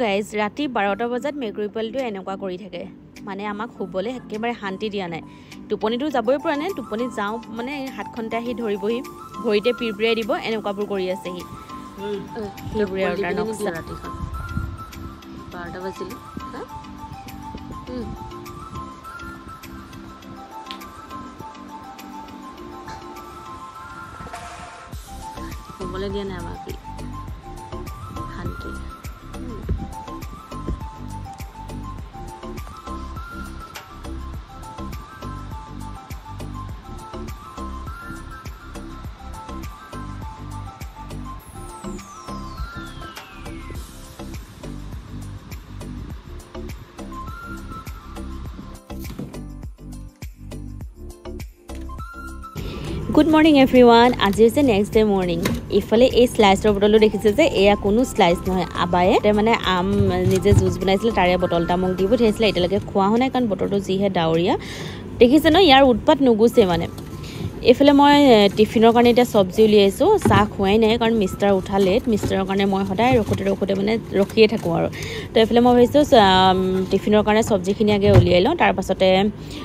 Guys ৰাতি 12টা বজাত মেকুৰী পোৱালিটো এনেকুৱা কৰি থাকে মানে আমাক শুবলৈ একেবাৰে শান্তি দিয়া নাই টোপনিটো যাবই পৰা নাই টোপনি যাওঁ মানে হাতখনতে আহি ধৰিবহি ভৰিতে পিৰপিৰাই দিব এনেকুৱাবোৰ কৰি আছে সি ৰাতিখন 12টা বাজিলে শুবলৈ দিয়া নাই আমাক শান্তি গুড মৰ্নিং এভৰিৱান আজি হৈছে নেক্সট ডে মৰ্নিং ইফালে এই স্লাইচৰ বটলটো দেখিছে যে এয়া কোনো স্লাইচ নহয় আবায়ে মানে আম নিজে জুচ বনাইছিলে তাৰে বটলটা মোক দি পঠিয়াইছিলে এতিয়ালৈকে খোৱা হোৱা নাই কাৰণ বটলটো যিহে ডাৱৰীয়া দেখিছে ন ইয়াৰ উৎপাত নুগুছে মানে এইফালে মই টিফিনৰ কাৰণে এতিয়া চব্জি উলিয়াইছোঁ চাহ খোৱাই নাই কাৰণ মিষ্টাৰ উঠা লেট মিষ্টাৰৰ কাৰণে মই সদায় ৰখোতে মানে ৰখিয়ে থাকোঁ আৰু তো এইফালে মই ভাবিছোঁ টিফিনৰ কাৰণে চব্জিখিনি আগে উলিয়াই লওঁ তাৰপাছতে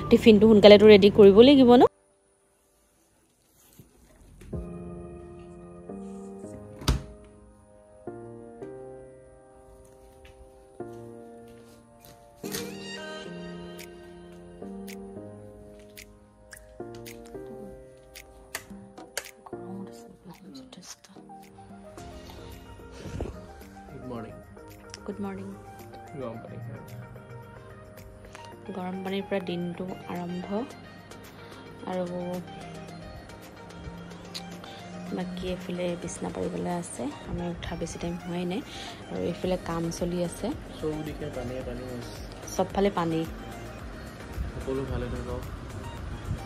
টিফিনটো সোনকালেতো ৰেডি কৰিব লাগিব ন Good morning. গৰম পানীৰ পৰা দিনটো আৰম্ভ আৰু বাকী এফালে বিছনা পাৰিবলৈ আছে আমি উঠা বেছি টাইম হোৱাই নাই আৰু এইফালে কাম চলি আছে চবফালে পানী সকলো ভালে থাকক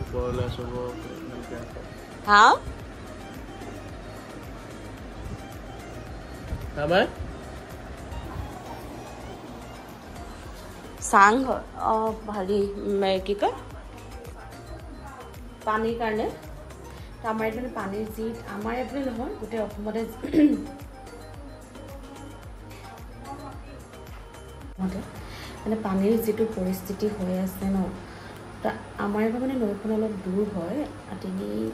ওপৰলৈ চব হা আমাৰ চাং হেৰি কি কয় পানীৰ কাৰণে আমাৰ ইয়াত মানে পানীৰ যি আমাৰ ইয়াত বুলি নহয় গোটেই অসমতে মানে পানীৰ যিটো পৰিস্থিতি হৈ আছে ন আমাৰ ইয়াত মানে নৈখন অলপ দূৰ হয় 3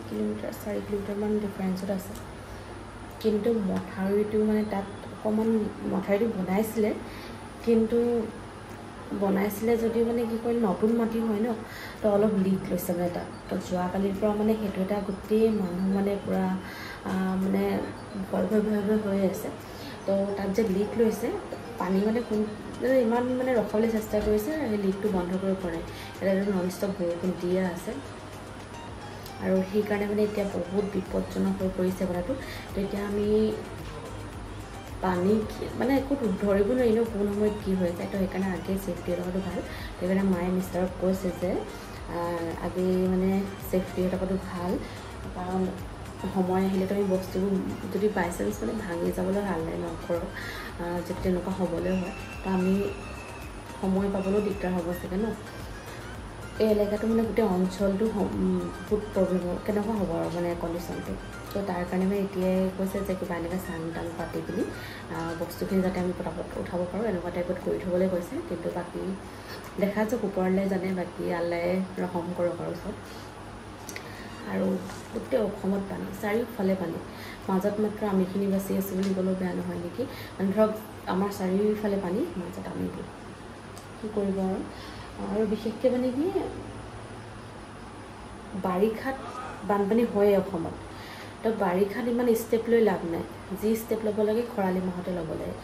কিলোমিটাৰ 4 কিলোমিটাৰমান ডিফাৰেঞ্চত আছে কিন্তু মথাউৰিটো মানে তাত অকণমান মথাউৰিটো বনাইছিলে কিন্তু বনাইছিলে যদি মানে কি কয় নতুন মাটি হয় ন তো অলপ লিক লৈছে মানে তাত তো যোৱাকালিৰ পৰা মানে সেইটো এটা গোটেই মানুহ মানে পূৰা মানে ভয় হৈ আছে তো তাত যে লিক লৈছে পানী মানে কোন ইমান মানে ৰখাবলৈ চেষ্টা কৰিছে সেই লিকটো বন্ধ কৰিব পৰা নাই এটা নন ষ্টপ বৰষুণ দিয়ে আছে আৰু সেইকাৰণে মানে এতিয়া বহুত বিপদজনক হৈ পৰিছে কথাটো তো এতিয়া আমি পানী মানে একো ধৰিব নোৱাৰি ন কোন সময়ত কি হৈ যায় তো সেইকাৰণে আগে ছেফটি থকাটো ভাল সেইকাৰণে মায়ে মিষ্টাৰক কৈছে যে আগে মানে ছেফটি থকাটো ভাল কাৰণ সময় আহিলে তুমি বস্তুবোৰ যদি বাইচান্স মানে ভাঙি যাবলৈ ভাল নাই নকৰক যদি তেনেকুৱা হ'বলৈ হয় তো আমি সময় পাবলৈও দিগদাৰ হ'ব চাগে ন এই এলেকাটো মানে গোটেই অঞ্চলটো বহুত প্ৰব্লেম হ'ব কেনেকুৱা হ'ব আৰু মানে কণ্ডিশ্যনটো তো তাৰ কাৰণে মানে এতিয়াই কৈছে যে কিবা এনেকৈ চাং টাং পাতি পিনি বস্তুখিনি যাতে আমি পটাপট উঠাব পাৰোঁ এনেকুৱা টাইপত কৰি থ'বলৈ কৈছে কিন্তু বাকী দেখা যাওক ওপৰলৈ জানে বাকী আল্লাই ৰহম কৰক আৰু চব আৰু গোটেই অসমত পানী চাৰিওফালে পানী মাজত মাত্ৰ আমিখিনি বাচি আছোঁ বুলি ক'লেও বেয়া নহয় নেকি মানে ধৰক আমাৰ চাৰিওফালে পানী মাজত আমিবোৰ কি কৰিব আৰু বিশেষকৈ মানে কি বাৰিষাত বানপানী হয়ে অসমত তো বাৰিষাত ইমান ষ্টেপ লৈ লাভ নাই যি ষ্টেপ ল'ব লাগে খৰালি মাহতে ল'ব লাগে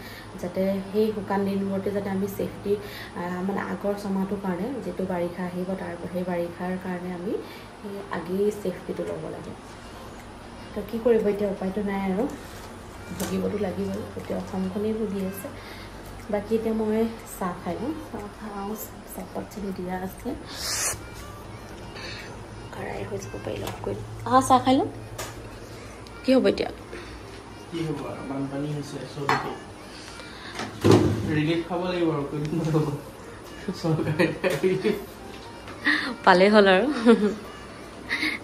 যাতে সেই শুকান দিনবোৰতে যাতে আমি ছেফটি মানে আগৰ ছমাহটোৰ কাৰণে যিটো বাৰিষা আহিব সেই বাৰিষাৰ কাৰণে আমি সেই আগেই ছেফটিটো ল'ব লাগে তো কি কৰিব এতিয়া উপায়টো নাই আৰু ভুগিবতো লাগিবই গোটেই অসমখনেই ভুগি আছে বাকী এতিয়া মই চাহ খাই লওঁ চাহ খাওঁ চাহপাত চেনি দিয়া আছে কাৰাই হৈ যাব পাৰিলে কৈ চাহ খাই লওঁ কি হ'ব এতিয়া কি হ'ব বানপানী হৈছে চবতে ৰিলিফ খাব লাগিব আৰু পালে হ'ল আৰু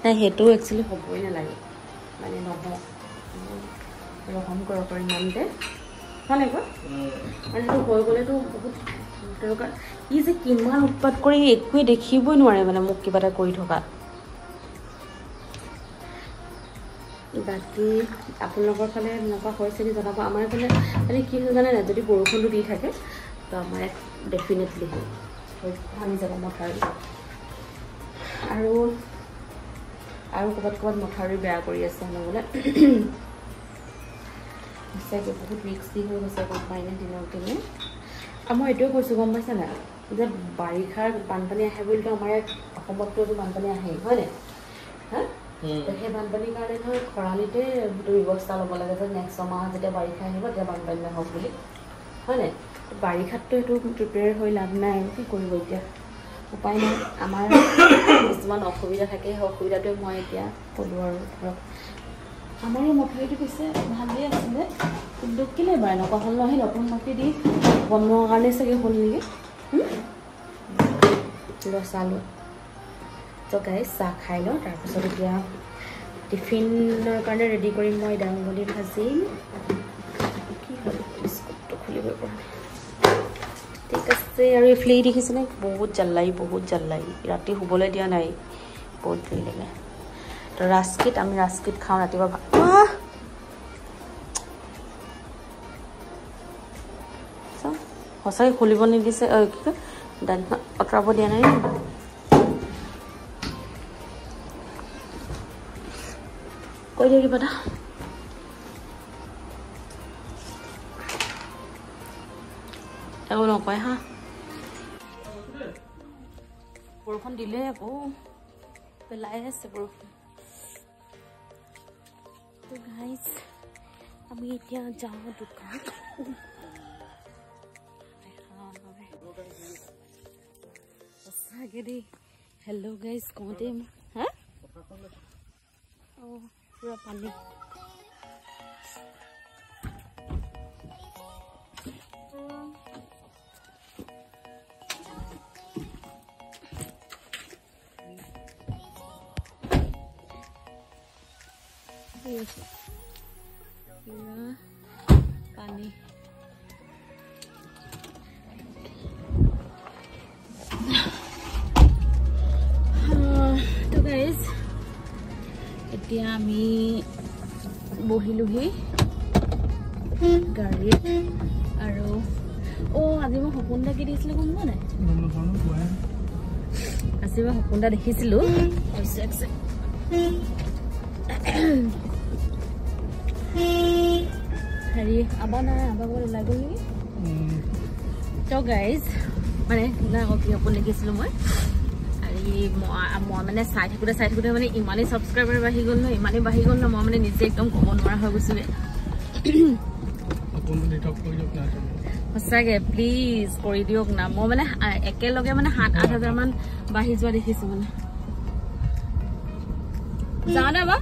নাই সেইটো একচুৱেলি হ'বই নালাগে মানে নহয় ৰহম কৰক আৰু ইমানতে হয় নাই মানে সেইটো হৈ গ'লেতো বহুত দৰকাৰ ই যে কিমান উৎপাত কৰি একোৱে দেখিবই নোৱাৰে মানে মোক কিবা এটা কৰি থকা বাকী আপোনালোকৰ ফালে এনেকুৱা হৈছে নি জনাব আমাৰ ফালে মানে কি হয় জানে নাই যদি বৰষুণটো দি থাকে তো আমাৰ ইয়াত ডেফিনেটলি ভাঙি যাব মথাউৰি আৰু ক'ৰবাত মথাউৰি বেয়া কৰি আছে নহ'লে সঁচাকৈ বহুত ৰিক্সি হৈ গৈছে গম পাই নে দিনক দিনে আৰু মই এইটোৱে কৈছোঁ গম পাইছে নাই যে বাৰিষাৰ বানপানী আহে বুলিতো আমাৰ ইয়াত অসমততো বানপানী আহেই হয় নাই হা সেই বানপানীৰ কাৰণে ধৰ খৰালিতে ব্যৱস্থা ল'ব লাগে যে নেক্সট ছমাহ যেতিয়া বাৰিষা আহিব তেতিয়া বানপানী নহওক বুলি হয় নাই বাৰিষাততো এইটো প্ৰিপেয়াৰ হৈ লাভ নাই আৰু কি কৰিব এতিয়া উপায় নাই আমাৰ কিছুমান অসুবিধা থাকে সেই অসুবিধাটোৱে মই এতিয়া ক'লোঁ আৰু ধৰক আমাৰ এই মথাউৰিটো পিছে ভালেই আছিলে কিন্তু কেলৈ বাৰু এনেকুৱা হ'ল নহয় নতুন মাটি দি বনোৱাৰ কাৰণে চাগে হ'ল নেকি চালোঁ তো গাইজ চাহ খাই লওঁ তাৰপিছত এতিয়া টিফিনৰ কাৰণে ৰেডি কৰিম মই দাংবডি ভাজিম কি হ'ল বিস্কুটটো খুলিব পৰা ঠিক আছে আৰু এইফালে দেখিছেনে বহুত জ্বালাই ৰাতি শুবলৈ দিয়া নাই বহুত দেৰি লাগে তো আমি ৰাজকিট খাওঁ ৰাতিপুৱা সঁচাকৈ খুলিব নিদিছে কি কয় দালিখন আঁতৰাব দিয়া নাই কৈ দিয়ক কিবা এটা একো নকয় হা বৰষুণ দিলে আকৌ পেলাই আছে বৰষুণ তো গাইজ আমি এতিয়া যাওঁ দোকান সঁচাকৈ দেই হেল্ল' গাইজ কওঁতে হা অঁ পুৰা পানী পানী তো গাইজ এতিয়া আমি বহিলোহি গাড়ীত আৰু আজি মই সপোন এটা কি দিছিলোঁ গম পোৱা নাই আজি মই সপোন এটা দেখিছিলোঁ হেৰি আবাৰ ক'ৰবাত ওলাই গ'ল নেকি তো গাইজ মানে আকৌ কি সপোন দেখিছিলোঁ মই মানে চাই থাকোঁতে মানে ইমানেই ছাবস্ক্ৰাইবাৰ বাঢ়ি গ'ল ন মই মানে নিজে একদম ক'ব নোৱাৰা হৈ গৈছোঁগে সঁচাকৈ প্লিজ কৰি দিয়ক না মই মানে একেলগে মানে 7-8 হাজাৰমান বাঢ়ি যোৱা দেখিছোঁ মানে যাওঁনে বা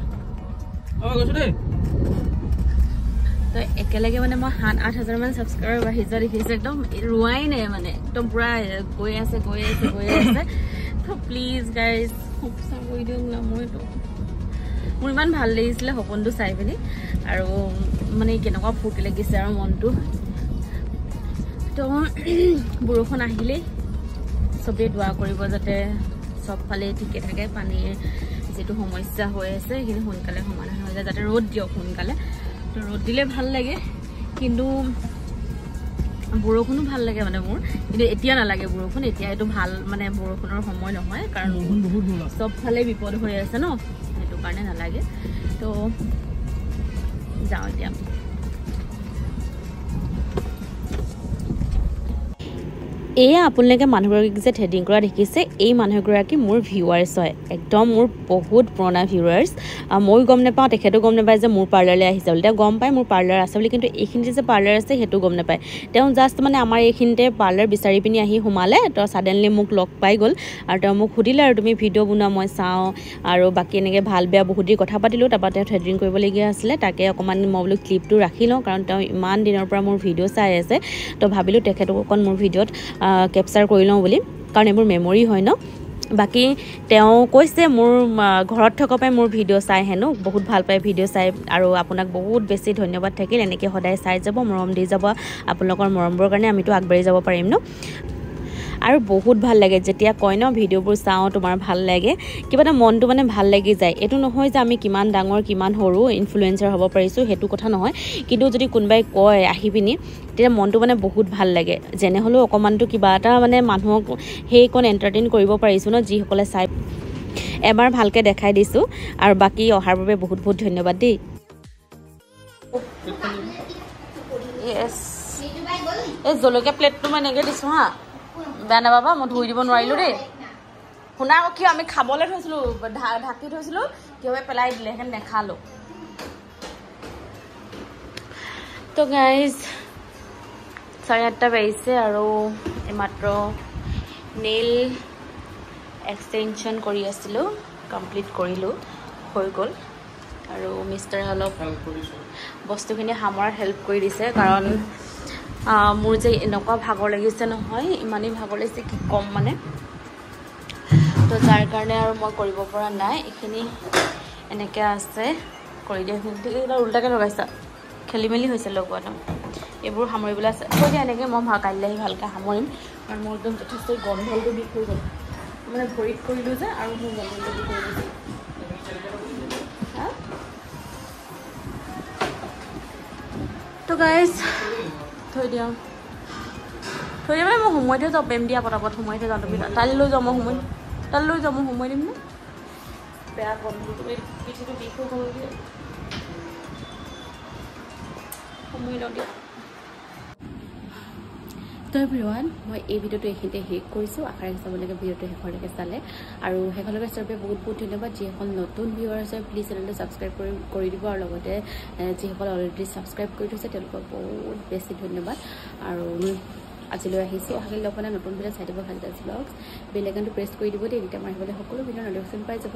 তো একেলগে মানে মই 7-8 হাজাৰমান ছাবস্ক্ৰাইবাৰ বাঢ়ি যোৱা দেখিছোঁ একদম ৰোৱাই নাই মানে একদম পূৰা গৈ আছে তো প্লিজ গাইজ সঁচা কৰি দিয়ক না মোৰ ইমান ভাল লাগিছিলে সপোনটো চাই পিনি আৰু মানে কেনেকুৱা ফূৰ্তি লাগিছে আৰু মনটো তো বৰষুণ আহিলেই চবেই দোৱা কৰিব যাতে চবফালে ঠিকে থাকে পানীৰ যিটো সমস্যা হৈ আছে সেইখিনি সোনকালে সমাধান হৈ যায় যাতে ৰ'দ দিয়ক সোনকালে তো ৰ'দ দিলে ভাল লাগে কিন্তু বৰষুণো ভাল লাগে মানে মোৰ কিন্তু এতিয়া নালাগে বৰষুণ এতিয়া এইটো ভাল মানে বৰষুণৰ সময় নহয় কাৰণ চবফালে বিপদ হৈ আছে ন সেইটো কাৰণে নালাগে তো যাওঁ এতিয়া এয়া আপোনালোকে মানুহগৰাকীক যে থ্ৰেডিং কৰা দেখিছে এই মানুহগৰাকী মোৰ ভিউৱাৰ্ছ হয় একদম মোৰ বহুত পুৰণা ভিউৱাৰ্ছ ময়ো গম নাপাওঁ তেখেতেও গম নাপায় যে মোৰ পাৰ্লাৰলৈ আহিছে বুলি তেওঁ গম পায় মোৰ পাৰ্লাৰ আছে বুলি কিন্তু এইখিনিতে যে পাৰ্লাৰ আছে সেইটো গম নাপায় তেওঁ জাষ্ট মানে আমাৰ এইখিনিতে পাৰ্লাৰ বিচাৰি পিনি আহি সোমালে তো ছাডেনলি মোক লগ পাই গ'ল আৰু তেওঁ মোক সুধিলে আৰু তুমি ভিডিঅ' বনোৱা মই চাওঁ আৰু বাকী এনেকৈ ভাল বেয়া বহুত দেৰি কথা পাতিলোঁ তাৰপৰা তেওঁ থ্ৰেডিং কৰিবলগীয়া আছিলে তাকে অকণমান মই বোলো ক্লিপটো ৰাখি লওঁ কাৰণ তেওঁ ইমান দিনৰ পৰা মোৰ ভিডিঅ' চাই আছে তো ভাবিলোঁ তেখেতক অকণ মোৰ ভিডিঅ'ত কেপচাৰ কৰি লওঁ বুলি কাৰণ এইবোৰ মেমৰি হয় ন বাকী তেওঁ কৈছে মোৰ ঘৰত থকা পাই মোৰ ভিডিঅ' চাই হেনো বহুত ভাল পায় ভিডিঅ' চাই আৰু আপোনাক বহুত বেছি ধন্যবাদ থাকিল এনেকৈ সদায় চাই যাব মৰম দি যাব আপোনালোকৰ মৰমবোৰৰ কাৰণে আমিতো আগবাঢ়ি যাব পাৰিম ন আৰু বহুত ভাল লাগে যেতিয়া কয় ন ভিডিঅ'বোৰ চাওঁ তোমাৰ ভাল লাগে কিবা এটা মনটো মানে ভাল লাগি যায় এইটো নহয় যে আমি কিমান ডাঙৰ কিমান সৰু ইনফ্লুৱেঞ্চাৰ হ'ব পাৰিছোঁ সেইটো কথা নহয় কিন্তু যদি কোনোবাই কয় আহি পিনি তেতিয়া মনটো মানে বহুত ভাল লাগে যেনে হ'লেও অকণমানটো কিবা এটা মানে মানুহক সেইকণ এণ্টাৰটেইন কৰিব পাৰিছোঁ ন যিসকলে চাই এবাৰ ভালকৈ দেখাই দিছোঁ আৰু বাকী অহাৰ বাবে বহুত বহুত ধন্যবাদ দেই য়েছ এই জলকীয়া প্লেটটো মই এনেকৈ দিছোঁ হা বেয়া নাপাবা মই ধুই দিব নোৱাৰিলোঁ দেই শুনা আকৌ কিয় আমি খাবলৈ থৈছিলোঁ ঢাকি থৈছিলোঁ কিয় পেলাই দিলে সেইকাৰণে নেখালোঁ তো গাইজ 8:30 বাজিছে আৰু এইমাত্ৰ নেইল এক্সটেনশ্যন কৰি আছিলোঁ কমপ্লিট কৰিলোঁ হৈ গ'ল আৰু মিষ্টাৰে অলপ বস্তুখিনি সামৰাত হেল্প কৰি দিছে কাৰণ মোৰ যে এনেকুৱা ভাগৰ লাগিছে নহয় ইমানেই ভাগৰ লাগিছে কি কম মানে তো যাৰ কাৰণে আৰু মই কৰিব পৰা নাই এইখিনি এনেকৈ আছে কৰি দিয়া উল্টাকৈ লগাইছা খেলি মেলি হৈছে লগোৱাটো এইবোৰ সামৰিবলৈ আছে থৈ দিয়া এনেকৈ মই কাইলৈ আহি ভালকৈ সামৰিম কাৰণ মোৰ একদম যথেষ্ট গন্ধলটো বিষ হৈ গ'ল মানে ভৰিত কৰিলোঁ যে আৰু মোৰ গন্ধলটো বিষ হৈ গৈছে তো গাইজ থৈ দিয়া মানে মই সময়তে যাওঁ প্ৰেম দিয়া পটাপট সময়তে যাওঁ তুমি তালৈ লৈ যাওঁ মই সময় তালৈ লৈ যাওঁ মই সময় দিম ন বেয়া গন্ধটো তুমি পিঠিটো বিষ হৈ গ'ল সময় লওঁ দিয়া তো এভৰিৱান মই এই ভিডিঅ'টো এইখিনিতে শেষ কৰিছোঁ আশা ৰাখিছোঁ আপোনালোকে ভিডিঅ'টো শেষলৈকে চালে আৰু শেষলৈকে চোৱাৰ বাবে বহুত বহুত ধন্যবাদ যিসকল নতুন ভিউৱাৰ আছে প্লিজ চেনেলটো ছাবস্ক্ৰাইব কৰি দিব আৰু লগতে যিসকল অলৰেডি ছাবস্ক্ৰাইব কৰি থৈছে তেওঁলোকক বহুত বেছি ধন্যবাদ আৰু আজিলৈ আহিছোঁ অহাকালি লগ পালে নতুন ভিডিঅ' চাই দিব ভাল ব্লগছ বেল আইকনটো প্ৰেছ কৰি দিব দেই তেতিয়া মই আহিবলৈ সকলো ভিডিঅ' নটিফিকেশ্যন পাই যাব